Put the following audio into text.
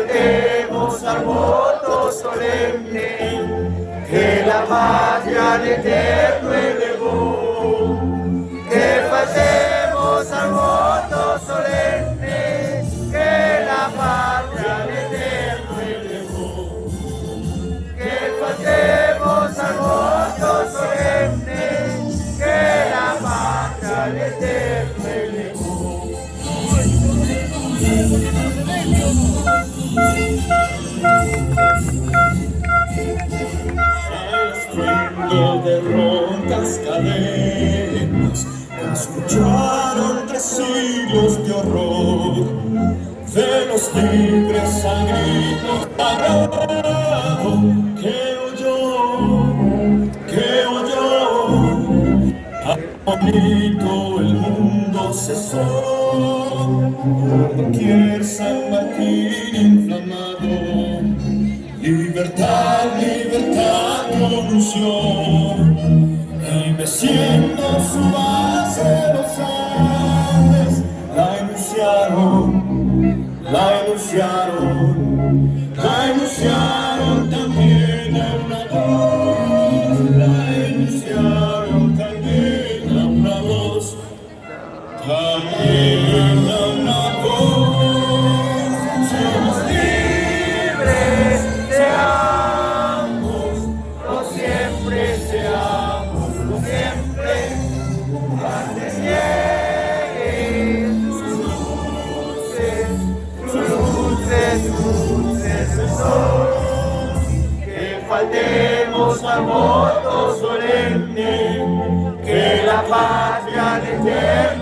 faltemos al voto solemne que la patria al eterno elevó. Que faltemos al voto solemne que la patria al eterno elevó. Que faltemos al voto solemne que la patria al eterno elevó. Estruendo de roncas cadenas escucharon 3 siglos de horror de los libres al grito sagrado que oyó bonito el mundo cesó por doquier San Martín inflamado. Libertad, libertad pronunció, y meciendo su base los Andes, la enunciaron, la enunciaron, la enunciaron también a una voz, la enunciaron también a una voz, también a una voz. Somos libres, seamos, no siempre seamos, no siempre, antes lleguen sus luces del sol. Que faltemos al voto solemne que la patria al eterno